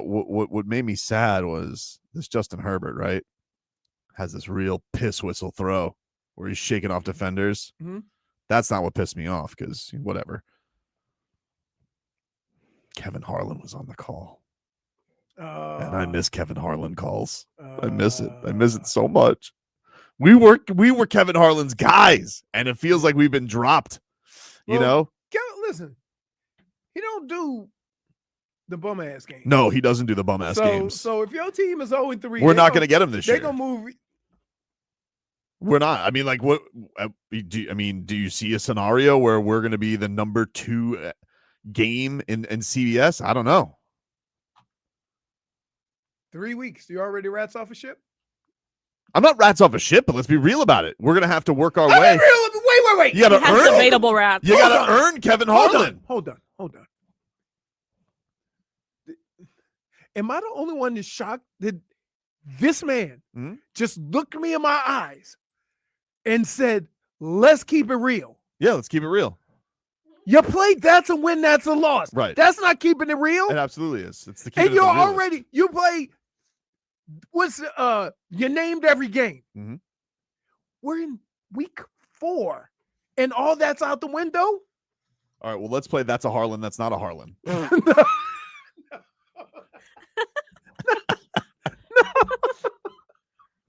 what made me sad was this Justin Herbert, right? Has this real piss whistle throw where he's shaking off defenders. Mm-hmm. That's not what pissed me off because whatever. Kevin Harlan was on the call. And I miss Kevin Harlan calls. I miss it. I miss it so much. We were Kevin Harlan's guys, and it feels like we've been dropped. You know? Listen, he don't do the bum ass game. No, he doesn't do the bum ass games. So if your team is 0-3, we're not going to get him this year. They're going to move. We're not. I mean, like, what? Do you see a scenario where we're going to be the number 2 game in CBS? I don't know. 3 weeks. You already rats off a ship? I'm not rats off a ship, but let's be real about it. We're going to have to work our way. Wait. You got to earn debatable rats. You got to earn Kevin Harlan. Hold on. Am I the only one that's shocked that this man just looked me in my eyes and said, let's keep it real? Yeah, let's keep it real. You played that's a win, that's a loss. Right. That's not keeping it real. It absolutely is. It's the key. And you're already, you played, you named every game. Mm-hmm. We're in week 4 and all that's out the window. All right, well, let's play that's a Harlan, that's not a Harlan.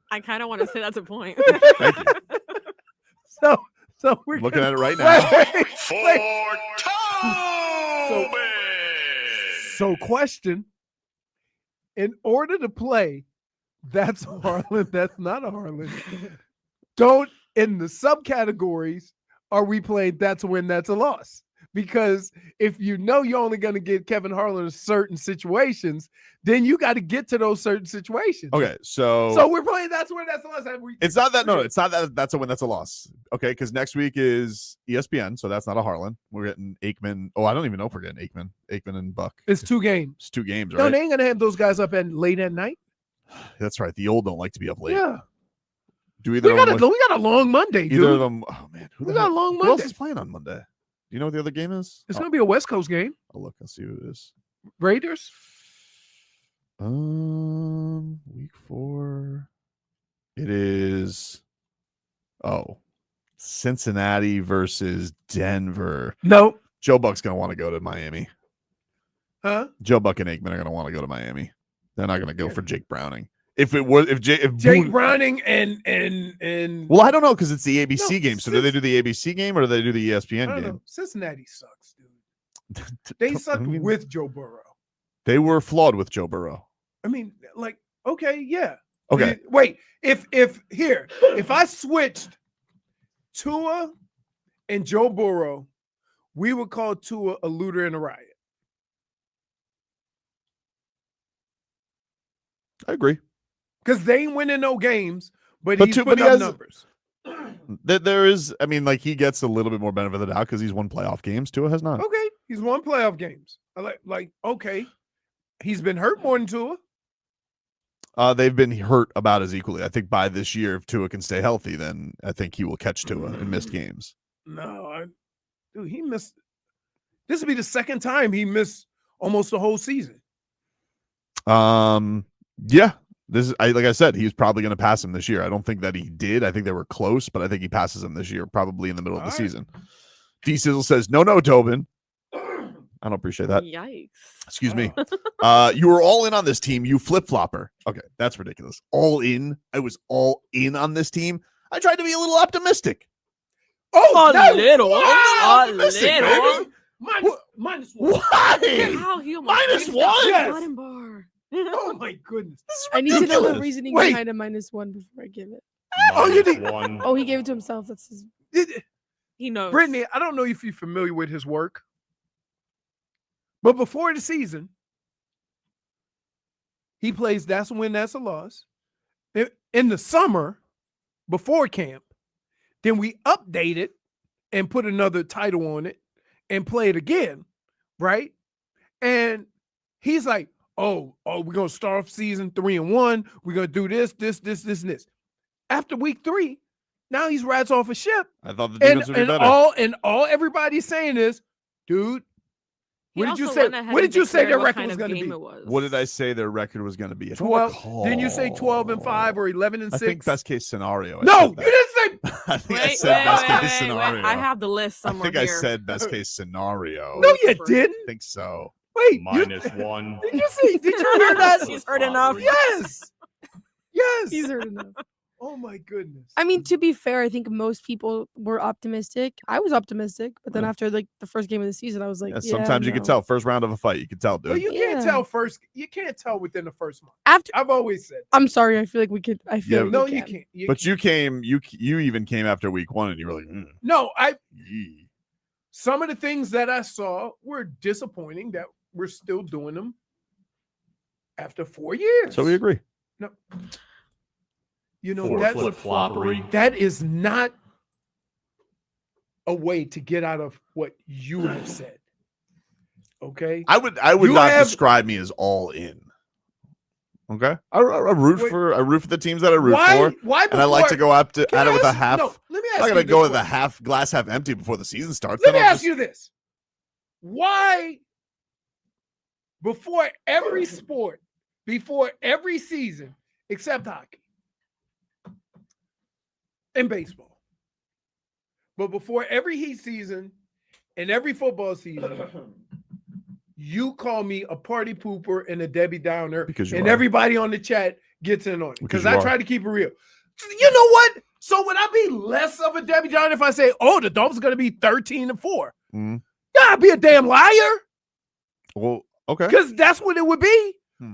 I kind of want to say that's a point. Thank you. So we're looking at it right now. So question, in order to play that's a Harlan, that's not a Harlan, don't in the subcategories are we playing that's a win, that's a loss? Because if you know you're only going to get Kevin Harlan in certain situations, then you got to get to those certain situations. Okay, so we're playing that's a win, that's a loss. It's not that. No, it's not that. That's a win, that's a loss. Okay, because next week is ESPN, so that's not a Harlan. We're getting Aikman. Oh, I don't even know if we're getting Aikman and Buck. It's 2 games. It's 2 games, right? No, they ain't going to have those guys up late at night. That's right. The old don't like to be up late. Yeah. Do either we got a long Monday, dude. Either of them. Oh man, we got a long Monday. Who else is playing on Monday? Do you know what the other game is? It's going to be a West Coast game. I'll look and see who it is. Raiders. Week 4. It is. Oh, Cincinnati versus Denver. No. Joe Buck's going to want to go to Miami. Huh? Joe Buck and Aikman are going to want to go to Miami. They're not going to go for Jake Browning. If Jake Browning and well, I don't know because it's the ABC game. So do they do the ABC game or do they do the ESPN game? Know. Cincinnati sucks, dude. They suck with Joe Burrow. They were flawed with Joe Burrow. I mean, like, okay, yeah. Okay. Wait, if I switched Tua and Joe Burrow, we would call Tua a looter and a riot. I agree. Because they ain't winning no games, but he's putting up numbers. There is, I mean, like he gets a little bit more benefit of the doubt because he's won playoff games. Tua has not. Okay, he's won playoff games. Like okay, he's been hurt more than Tua. They've been hurt about as equally. I think by this year, if Tua can stay healthy, then I think he will catch Tua in missed games. No, dude, he missed. This will be the second time he missed almost the whole season. Yeah. This is like I said, he's probably going to pass him this year. I don't think that he did. I think they were close, but I think he passes him this year, probably in the middle of the season. D Sizzle says, no, Tobin. I don't appreciate that. Yikes. Excuse me. You were all in on this team. You flip-flopper. Okay, that's ridiculous. All in. I was all in on this team. I tried to be a little optimistic. Oh, a little. Minus one. Why? How minus one? Yes. Bar. Oh my goodness! I need to know the reasoning behind a -1 before I give it. You need one. Oh, he gave it to himself. That's his. He knows. Brittany, I don't know if you're familiar with his work, but before the season, he plays that's a win, that's a loss. In the summer, before camp, then we update it and put another title on it and play it again, right? And he's like, Oh, we're going to start off season 3-1. We're going to do this, and this. After week 3, now he's rats off a ship. I thought the defense would be better. All everybody's saying is, dude, He What did you also say? went ahead What and did you say declared their what record kind was of going to game be? it was. What did I say their record was going to be? I don't 12. recall. Didn't you say 12-5 or 11-6? I think best case scenario. I No, said you that. didn't say. I think I Wait, said best wait, case wait, scenario. wait. I have the list I somewhere think here. I said best case scenario. No, you Cooper. didn't. I think so. Wait, -1. did you see? Did you hear that? He's heard enough. Yes. Yes. He's heard enough. Oh my goodness. I mean, to be fair, I think most people were optimistic. I was optimistic, but then Yeah. after like the first game of the season, I was like, Yeah, yeah, sometimes you can no. tell. First round of a fight, you can tell, dude. Well, you can't Yeah. tell first. You can't tell within the first month. After, I've always said. I'm sorry, I feel like we could. I feel Yeah, like No, we you can. can't. But you came, you even came after week 1, and you were like, No, yee. some of the things that I saw were disappointing that we're still doing them after 4 years. So we agree. No. You know, Four that's flip-floppery. that is not a way to get out of what you have said. Okay. I would You not have- describe me as all in. Okay, I root Wait. for the teams that I root Why? for, Why? and I like to before- go up to Can at I it with a ask- half. No, let me ask I'm not you gonna this go with the question. glass half empty before the season starts. Let then me I'll ask you this. Why, before every sport, before every season, except hockey and baseball, but before every heat season and every football season, you call me a party pooper and a Debbie Downer, Because you and are. everybody on the chat gets in on it Because because you I are. try to keep it real. You know what? So would I be less of a Debbie Downer if I say, "Oh, the Dolphins are going to be 13-4"? Mhm. Yeah, I'd be a damn liar. Well, okay. Because that's what it would be. Hmm.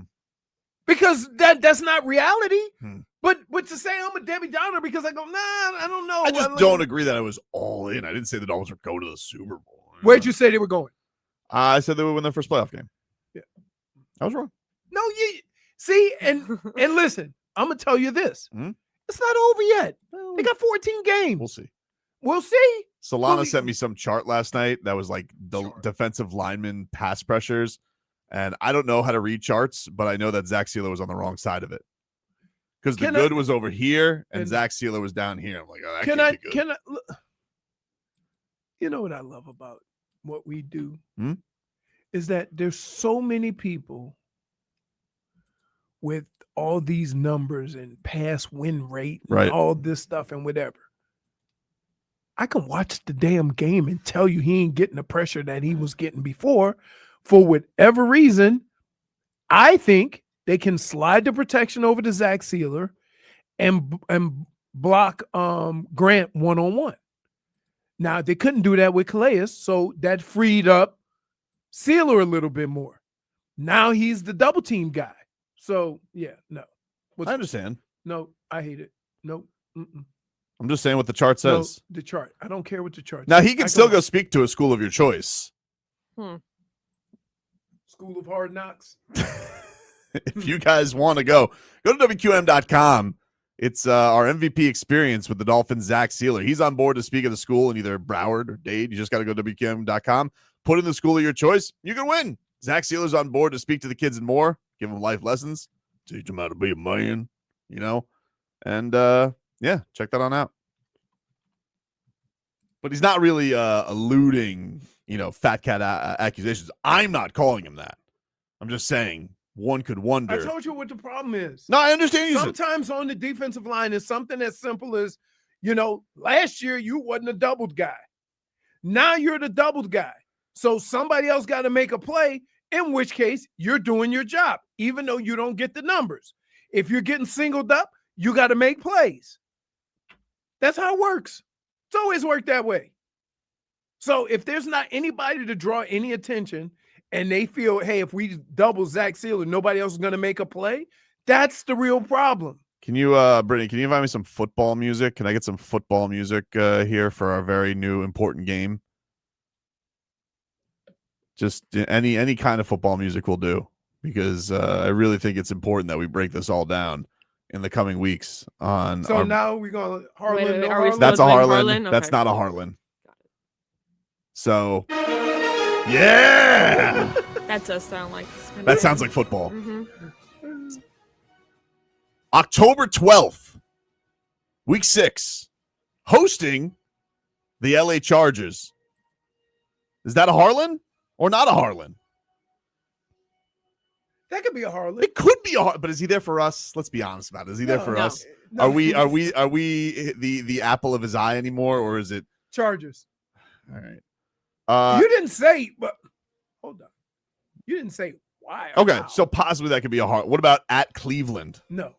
Because that's not reality. Hmm. But to say I'm a Debbie Downer because I go, nah, I don't know. I just Well, don't agree that I was all in. I didn't say the Dolphins would go to the Super Bowl. Where'd you say they were going? I said they would win their first playoff game. Yeah. I was wrong. No, you see, and listen, I'm gonna tell you this. Hmm? It's not over yet. They got 14 games. We'll see. We'll see. Solana Well, sent me some chart last night that was like the defensive lineman pass pressures. And I don't know how to read charts, but I know that Zach Sealer was on the wrong side of it. Because the Can I- good was over here and and- Zach Sealer was down here. I'm like, oh, that Can can't I? be good. Can I? Look, you know what I love about what we do Hmm? is that there's so many people with all these numbers and pass win rate, and Right. all this stuff and whatever. I can watch the damn game and tell you he ain't getting the pressure that he was getting before. For whatever reason, I think they can slide the protection over to Zach Sealer and block Grant one-on-one. Now, they couldn't do that with Calais, so that freed up Sealer a little bit more. Now he's the double team guy. So, yeah, no. I understand. No, I hate it. No. Mm-mm. I'm just saying what the chart No, says. the chart. I don't care what the chart Now, says. he can I still go go speak to a school of your choice. School of Hard Knocks. If you guys want to go to WQM.com. It's our MVP experience with the Dolphins, Zach Sealer. He's on board to speak at the school in either Broward or Dade. You just got to go to WQM.com. Put in the school of your choice. You can win. Zach Sealer's on board to speak to the kids and more. Give them life lessons. Teach them how to be a man, you know. And, yeah, check that on out. But he's not really eluding, fat cat accusations. I'm not calling him that. I'm just saying one could wonder. I told you what the problem is. No, I understand you. Sometimes on the defensive line is something as simple as, last year you wasn't a doubled guy. Now you're the doubled guy. So somebody else got to make a play, in which case you're doing your job, even though you don't get the numbers. If you're getting singled up, you got to make plays. That's how it works. It's always worked that way. So if there's not anybody to draw any attention and they feel, hey, if we double Zach Sealer, nobody else is going to make a play, that's the real problem. Can you, Brittany, can you invite me some football music? Can I get some football music here for our very new important game? Just any kind of football music will do, because I really think it's important that we break this all down in the coming weeks. So now we're going to Harlan. Wait, no are we Harlan? that's a doing Harlan. Harlan? That's Okay. not a Harlan. So, yeah, That does sound like it's gonna that be- sounds like football. Mhm. October 12th, week 6, hosting the LA Chargers. Is that a Harlan? or not a Harlan. That could be a Harlan. It could be a Harlan, but is he there for us? Let's be honest about it. Is he there for no. us? No. Are we the apple of his eye anymore, or is it? Chargers? All right. You didn't say, but hold on. You didn't say why. Okay, How. so possibly that could be a Harlan. What about at Cleveland? No.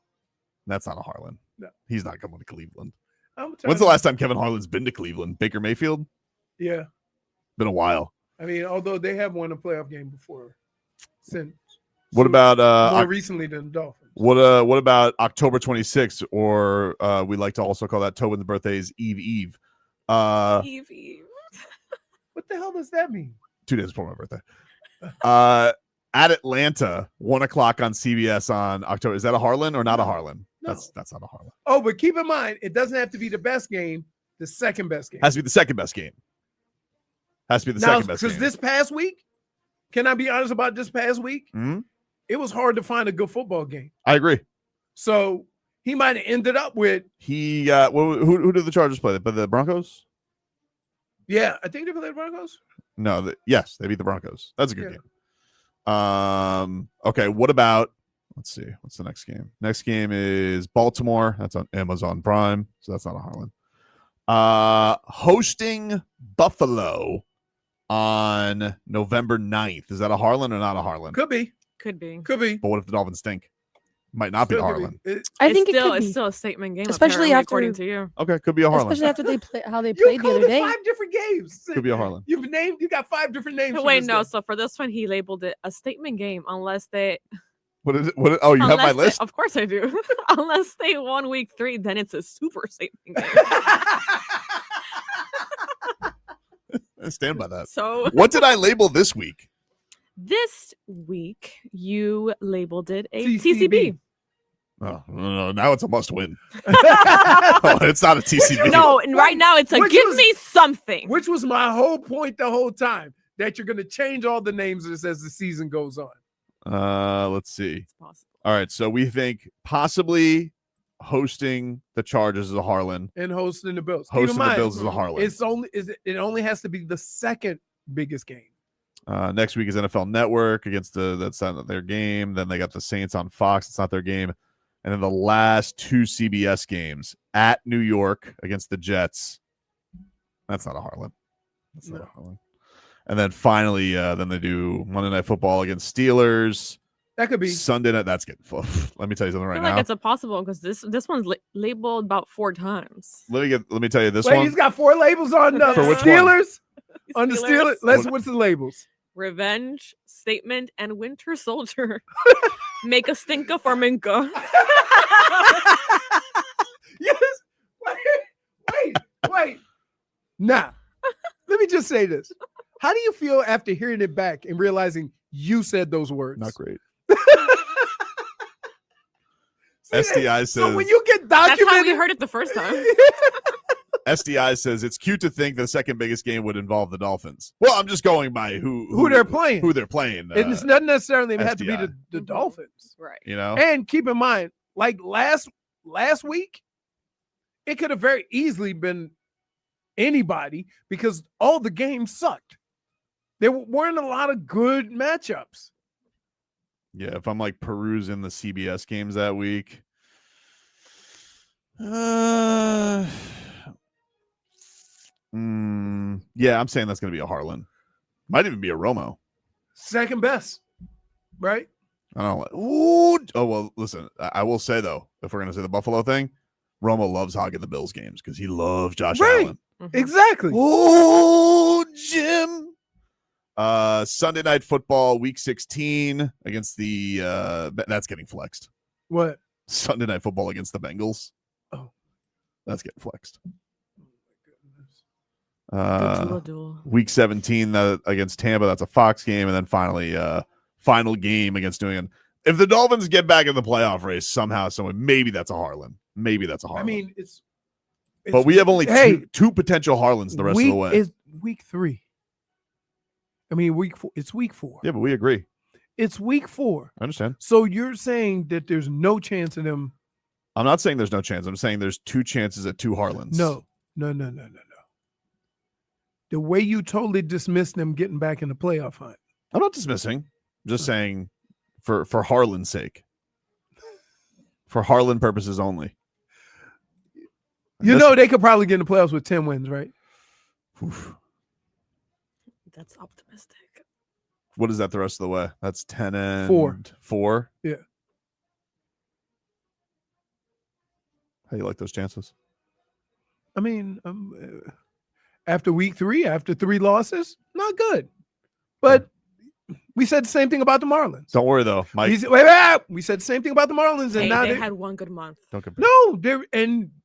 That's not a Harlan. No. He's not coming to Cleveland. I'm When's the last time Kevin Harlan's been to Cleveland? Baker Mayfield? Yeah. Been a while. I mean, although they have won a playoff game before. What about more recently than the Dolphins? What about October 26th, or we like to also call that Tobin's birthday's Eve. Eve. What the hell does that mean? 2 days before my birthday. At Atlanta, 1:00 on CBS on October. Is that a Harlan or not a Harlan? No. That's not a Harlan. Oh, but keep in mind, it doesn't have to be the best game. The second best game. Has to be the second best game. Has to be the second best game. Because this past week, can I be honest about this past week? Mhm. It was hard to find a good football game. I agree. So he might have ended up with. He who did the Chargers play? But the Broncos? Yeah, I think they played the Broncos. No, yes, they beat the Broncos. That's a good game. Okay, what about, let's see, what's the next game? Next game is Baltimore. That's on Amazon Prime, so that's not a Harlan. Hosting Buffalo on November 9th. Is that a Harlan or not a Harlan? Could be. Could be. But what if the Dolphins stink? Might not be a Harlan. I think it's still a statement game, especially apparently, after, according to you. Okay, could be a Harlan. Especially after they play how they You played the called other it day. 5 different games. Could be a Harlan. You got 5 different names. Wait, no. So for this one, he labeled it a statement game unless they. What is it? Oh, you have my list? Of course I do. Unless they won week 3, then it's a super statement game. I stand by that. So what did I label this week? this week, you labeled it a TCB. TCB. Oh, no, now it's a must win. Oh, it's not a TCB. No, and right now it's a give me something. Which was my whole point the whole time, that you're going to change all the names of this as the season goes on. Let's see. It's possible. All right, so we think possibly hosting the Chargers is a Harlan. And hosting the Bills. Keep in Hosting the mind, Bills is a Harlan. it only has to be the second biggest game. Next week is NFL Network against that's not their game. Then they got the Saints on Fox. It's not their game. And then the last 2 CBS games at New York against the Jets. That's not a Harlan. That's not a Harlan. And then finally, then they do Monday Night Football against Steelers. That could be Sunday night. That's getting full. Let me tell you something right I feel now. like it's a possible because this one's labeled about 4 times. Let me tell you this Wait, one. he's got 4 labels on the For which Steelers. On the Steelers. Steelers, What's the labels? Revenge, Statement, and Winter Soldier. Make a stinka for Minka. Yes. Wait. Nah. Let me just say this. How do you feel after hearing it back and realizing you said those words? Not great. See, SDI says. so when you get That's documented, how we heard it the first time. SDI says it's cute to think the second biggest game would involve the Dolphins. Well, I'm just going by who they're playing. Who they're playing. And it's not necessarily have to be SDI. the Dolphins. Right. You know. And keep in mind, like last week, it could have very easily been anybody because all the games sucked. There weren't a lot of good matchups. Yeah, if I'm like perusing the CBS games that week. Yeah, I'm saying that's going to be a Harlan. Might even be a Romo. Second best, right? I don't know. Ooh. Oh, well, listen, I will say, though, if we're going to say the Buffalo thing, Romo loves hogging the Bills games because he loves Josh Right. Allen. Mhm. Exactly. Oh, Jim. Sunday Night Football, Week 16 against the that's getting flexed. What? Sunday Night Football against the Bengals. Oh. That's getting flexed. The duel. Week 17 against Tampa, that's a Fox game, and then finally final game against New England. If the Dolphins get back in the playoff race somehow, maybe that's a Harlan. Maybe that's a Harlan. I mean, it's but we have only hey, two potential Harlans the rest of the way. It's week 3. I mean, week 4. It's week 4. Yeah, but we agree. It's week 4. I understand. So you're saying that there's no chance of them? I'm not saying there's no chance. I'm saying there's 2 chances at 2 Harlans. No. the way you totally dismissed them getting back in the playoff hunt. I'm not dismissing. I'm just saying for Harlan's sake. For Harlan purposes only. You know they could probably get in the playoffs with 10 wins, right? Oof. That's optimistic. What is that the rest of the way? That's 10 and 4. Yeah. How do you like those chances? I mean, after week 3, after 3 losses, not good. But we said the same thing about the Marlins. Don't worry though, Mike. We said the same thing about the Marlins, and Hey, now they had one good month. Don't compare. no,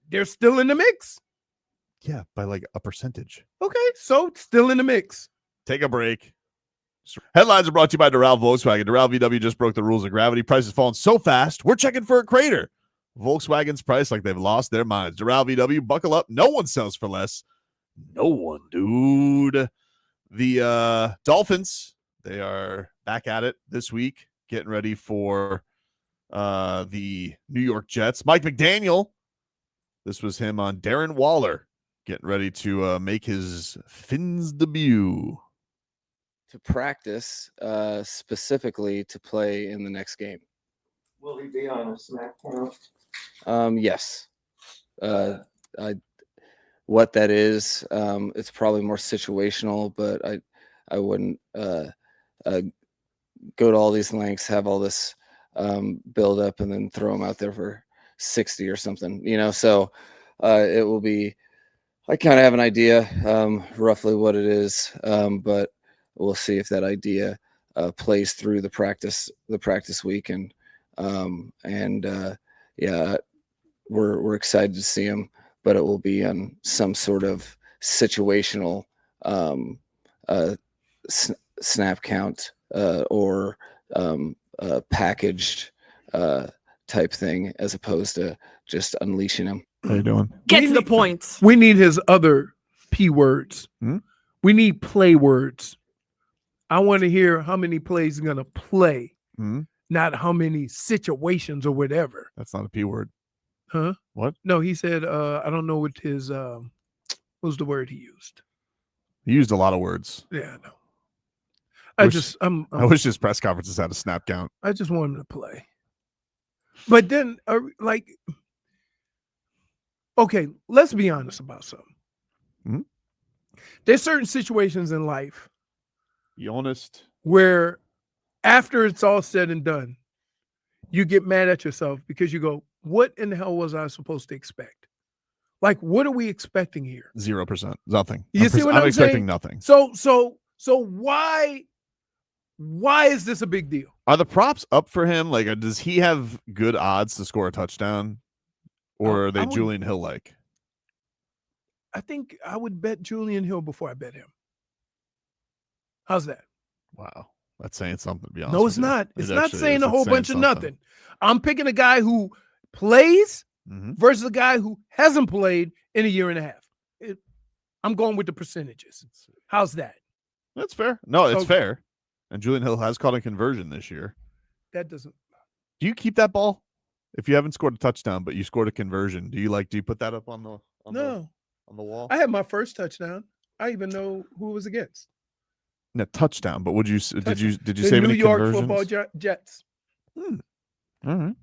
they're still in the mix. Yeah, by like a percentage. Okay, so still in the mix. Take a break. Headlines are brought to you by Doral Volkswagen. Doral VW just broke the rules of gravity. Prices falling so fast, we're checking for a crater. Volkswagen's price like they've lost their minds. Doral VW, buckle up. No one sells for less. No one, dude. The Dolphins, they are back at it this week, getting ready for the New York Jets. Mike McDaniel, this was him on Darren Waller, getting ready to make his Fins debut. To practice, specifically to play in the next game. Will he be on a snack count? Yes. What that is, it's probably more situational, but I wouldn't go to all these lengths, have all this build up, and then throw him out there for 60 or something, So it will be. I kind of have an idea roughly what it is, but we'll see if that idea plays through the practice week, and we're excited to see him, but it will be on some sort of situational snap count or packaged type thing, as opposed to just unleashing him. How you doing? Get to the point. We need his other P words. We need play words. I want to hear how many plays he's going to play, not how many situations or whatever. That's not a P word. Huh? What? No, he said, I don't know what his, what was the word he used? He used a lot of words. Yeah, I know. I wish his press conferences had a snap count. I just want him to play. But then, okay, let's be honest about something. There's certain situations in life Be honest. where after it's all said and done, you get mad at yourself because you go, what in the hell was I supposed to expect? Like, what are we expecting here? 0%. Nothing. You see what I'm expecting saying? nothing. So why is this a big deal? Are the props up for him? Like, does he have good odds to score a touchdown? Or are they Julian Hill like? I think I would bet Julian Hill before I bet him. How's that? Wow. That's saying something, to be honest. No, it's with you. not. It's It not actually saying is. a It's whole saying bunch of something. nothing. I'm picking a guy who plays versus a guy who hasn't played in a year and a half. I'm going with the percentages. How's that? That's fair. No, it's Okay. fair. And Julian Hill has caught a conversion this year. That doesn't. Do you keep that ball? If you haven't scored a touchdown, but you scored a conversion, do you put that up on the wall? I had my first touchdown. I even know who it was against. No, touchdown, but did you The save New any York conversions? Football Jets. All right.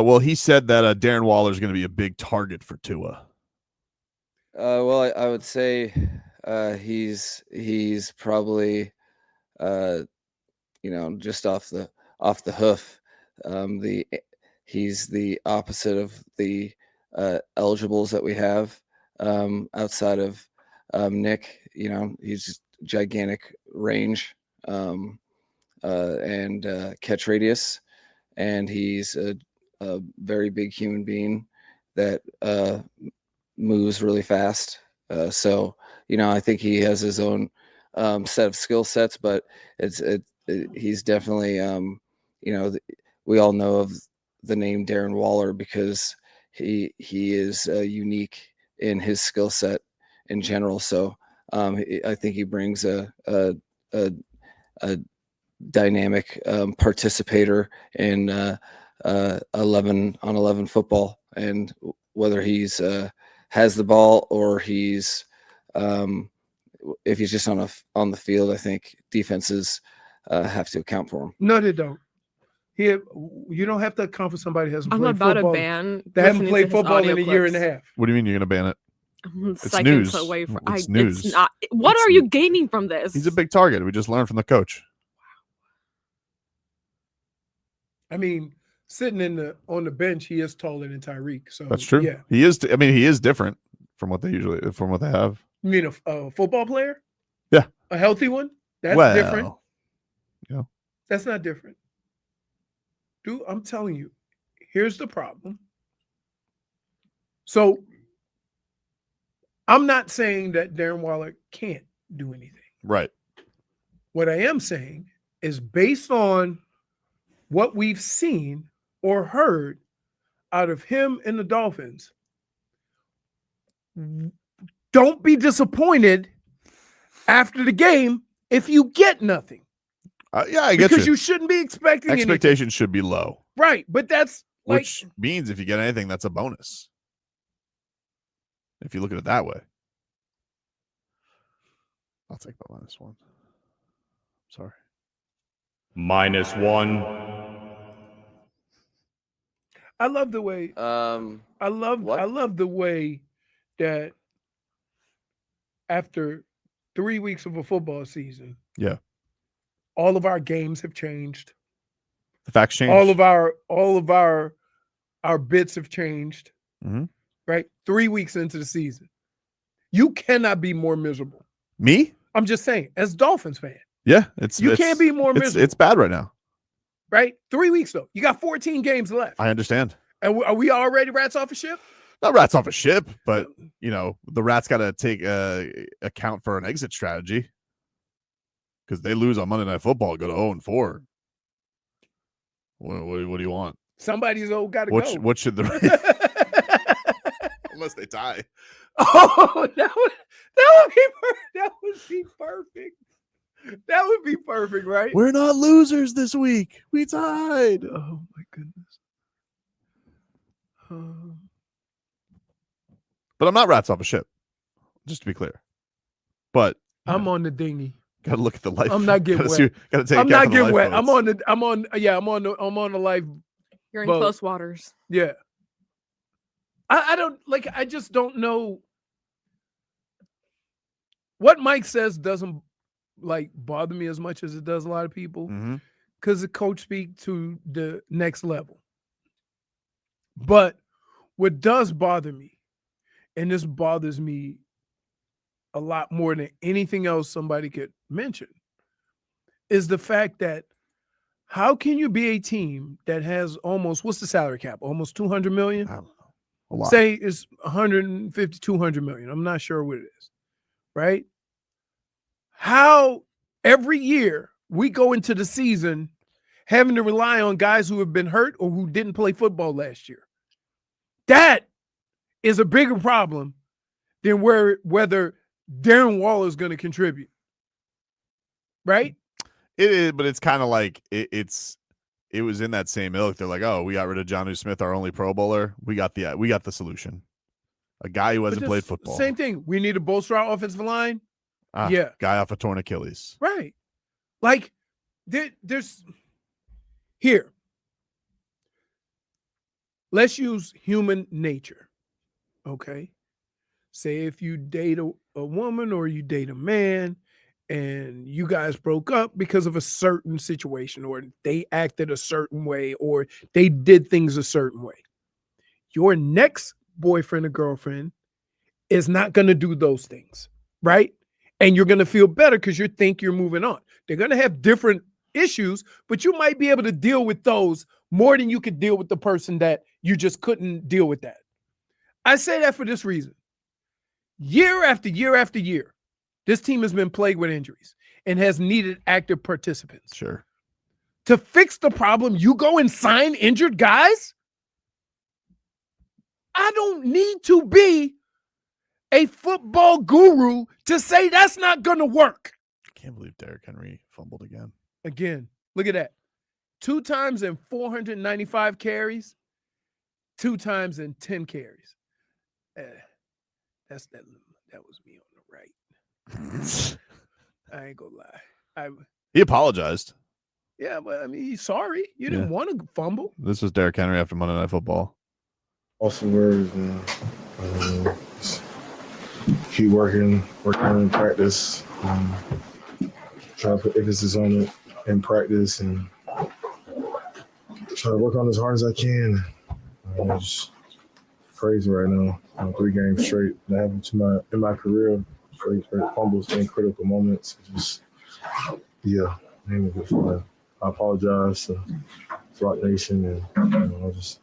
Well, he said that Darren Waller is going to be a big target for Tua. Well, I would say he's probably just off the hoof. He's the opposite of the eligibles that we have outside of Nick. He's just gigantic range and catch radius, and he's a very big human being that moves really fast. So I think he has his own set of skill sets, but he's definitely we all know of the name Darren Waller because he is unique in his skill set in general. So I think he brings a dynamic participator in 11 on 11 football, and whether he's has the ball or he's If he's just on the field, I think defenses have to account for him. No, they don't. You don't have to account for somebody who hasn't I'm played about football. to ban. They haven't listening to played his football audio in a year and a clips. half. What do you mean you're going to ban it? I'm It's seconds news. away from. It's news. It's not. What It's- are you gaining from this? He's a big target. We just learned from the coach. I mean, sitting on the bench, he is taller than Tyreek. So That's true. Yeah. He is. I mean, he is different from what they have. You mean a football player? Yeah. A healthy one? That's well, different. Yeah. That's not different. Dude, I'm telling you, here's the problem. So I'm not saying that Darren Waller can't do anything. Right. What I am saying is based on what we've seen or heard out of him and the Dolphins, don't be disappointed after the game if you get nothing. Yeah, I get Because you. you shouldn't be expecting anything. Expectations should be low, Right. But that's like, which means if you get anything, that's a bonus. If you look at it that way, I'll take the -1. Sorry. -1. I love the way I love the way that after 3 weeks of a football season, Yeah. all of our games have changed. The facts change. All of our bits have changed. Mhm. Right? 3 weeks into the season. You cannot be more miserable. Me? I'm just saying, as a Dolphins fan, Yeah. you can't be more miserable. It's bad right now. Right? 3 weeks though. You got 14 games left. I understand. And are we already rats off a ship? Not rats off a ship, but the rats got to take account for an exit strategy because they lose on Monday Night Football, go to 0-4. What do you want? Somebody's got to go. What should the unless they tie? Oh, that would be perfect. That would be perfect, right? We're not losers this week. We tied. Oh my goodness. But I'm not rats off a ship, just to be clear. But I'm on the dinghy. gotta look at the life. I'm not getting wet. Gotta take I'm account not of the getting wet. lifeboats. I'm on the life. You're in boat. close waters. Yeah. I just don't know. What Mike says doesn't bother me as much as it does a lot of people Mhm. because the coach speak to the next level. But what does bother me, and this bothers me a lot more than anything else somebody could mention, is the fact that how can you be a team that has almost, what's the salary cap? Almost 200 million? I don't know. A lot. Say it's 150, 200 million. I'm not sure what it is, right? How every year we go into the season having to rely on guys who have been hurt or who didn't play football last year. That is a bigger problem than whether Darren Waller is going to contribute, right? It is, but it's kind of like it was in that same ilk. They're like, oh, we got rid of Jonnu Smith, our only Pro Bowler. We got the solution. A guy who hasn't played football. Same thing. We need to bolster our offensive line. Yeah. Guy off a torn Achilles. Right. Like there's here. Let's use human nature. Okay. Say if you date a woman or you date a man and you guys broke up because of a certain situation or they acted a certain way or they did things a certain way. Your next boyfriend or girlfriend is not going to do those things, right? And you're going to feel better because you think you're moving on. They're going to have different issues, but you might be able to deal with those more than you could deal with the person that you just couldn't deal with that. I say that for this reason. Year after year after year, this team has been plagued with injuries and has needed active participants. Sure. To fix the problem, you go and sign injured guys? I don't need to be a football guru to say that's not going to work. I can't believe Derrick Henry fumbled again. Again, look at that. 2 times in 495 carries, 2 times in 10 carries. That was me on the right. I ain't gonna lie. He apologized. Yeah, but I mean, he's sorry. You didn't want to fumble. This was Derrick Henry after Monday Night Football. Awesome words, man. Just keep working in practice. Try to put emphasis on it in practice and try to work on as hard as I can. Just crazy right now. 3 games straight that happened in my career. Straight fumbles in critical moments. Just ain't good fun. I apologize to Rock Nation, and I'll just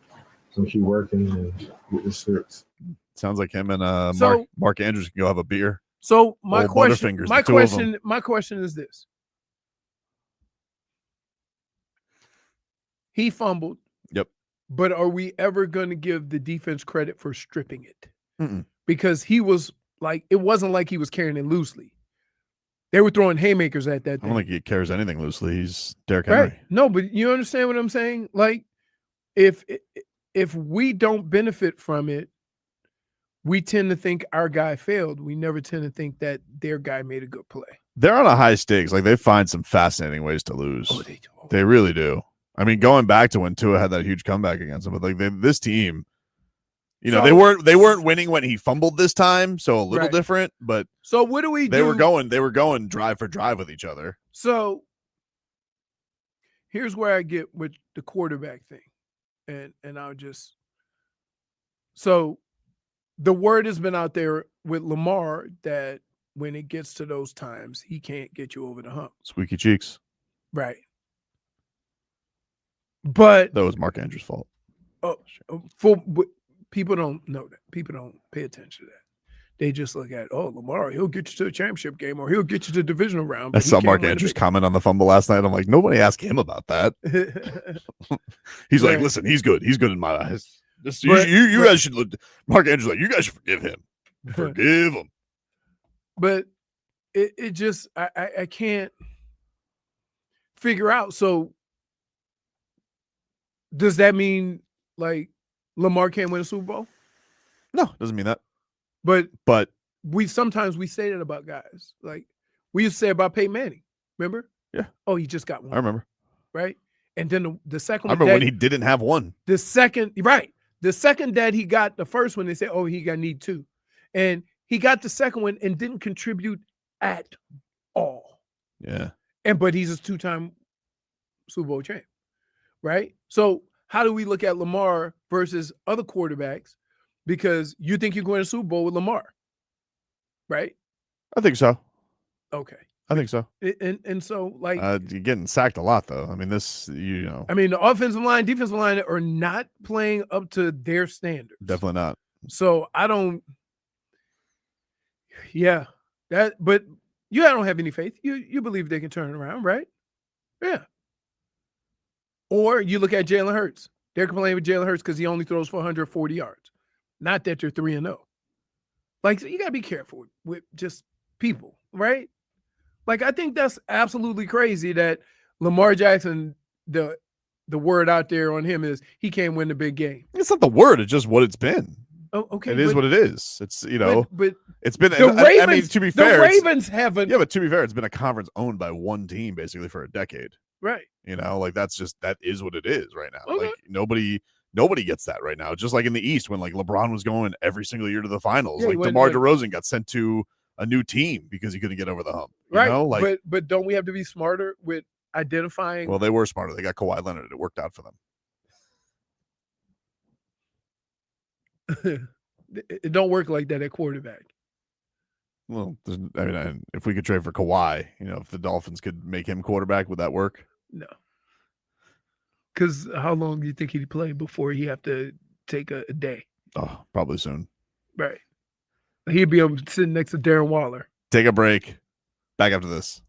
gonna keep working and get this fixed. Sounds like him and So- Mark Andrews can go have a beer. So my Old question, Butterfingers, my the two of 'em. question, my question is this: he fumbled. Yep. But are we ever going to give the defense credit for stripping it? Mm-mm. Because he was like, it wasn't like he was carrying it loosely. They were throwing haymakers at that I thing. don't think he carries anything loosely. He's Derrick Right? Henry. No, but you understand what I'm saying? Like, if we don't benefit from it, we tend to think our guy failed. We never tend to think that their guy made a good play. They're on a high stakes. Like they find some fascinating ways to lose. They do. They really do. I mean, going back to when Tua had that huge comeback against them, but like this team, So- they weren't winning when he fumbled this time, so a little Right. different. But So what do we they do? were going drive for drive with each other. So here's where I get with the quarterback thing. And I'll just so the word has been out there with Lamar that when it gets to those times, he can't get you over the hump. Squeaky cheeks. Right. But That was Mark Andrews' fault. people don't know that. People don't pay attention to that. They just look at, Lamar, he'll get you to the championship game or he'll get you to the divisional round. I but he saw can't Mark win a Andrews big- comment on the fumble last night. I'm like, nobody asked him about that. He's like, Right. listen, he's good. He's good in my eyes. Just, But- you but- guys should look. Mark Andrews like, you guys should forgive him. Forgive him. But it just I can't figure out. So does that mean like Lamar can't win a Super Bowl? No, doesn't mean that. But But sometimes we say that about guys. Like we used to say about Peyton Manning. Remember? Yeah. Oh, he just got one. I remember. Right. And then the second I one. remember when he didn't have one. The second that he got the first one, they said, oh, he got need 2. And he got the second one and didn't contribute at all. Yeah. But he's a 2-time Super Bowl champ. Right? So how do we look at Lamar versus other quarterbacks? Because you think you're going to Super Bowl with Lamar. Right? I think so. Okay. I think so. And so like You're getting sacked a lot though. I mean, this, I mean, the offensive line, defensive line are not playing up to their standards. definitely not. So I don't. Yeah, but you don't have any faith. You believe they can turn it around, right? Yeah. Or you look at Jalen Hurts. They're complaining with Jalen Hurts because he only throws for 140 yards. Not that they're 3-0. Like so you gotta be careful with just people, right? Like I think that's absolutely crazy that Lamar Jackson, the word out there on him is he can't win the big game. It's not the word. It's just what it's been. Oh, okay. It is what it is. It's but it's been. the Ravens. I mean, to be fair, the Ravens haven't. yeah, but to be fair, it's been a conference owned by one team basically for a decade. Right. Like that is what it is right now. Okay. Like nobody gets that right now. Just like in the East when like LeBron was going every single year to the finals. Yeah, like when, DeMar like- DeRozan got sent to a new team because he couldn't get over the hump. You Right. know? Like, but don't we have to be smarter with identifying? well, they were smarter. They got Kawhi Leonard. It worked out for them. It don't work like that at quarterback. Well, I mean, if we could trade for Kawhi, if the Dolphins could make him quarterback, would that work? No. Because how long do you think he'd play before he have to take a day? Oh, probably soon. Right. He'd be sitting next to Darren Waller. Take a break. Back after this.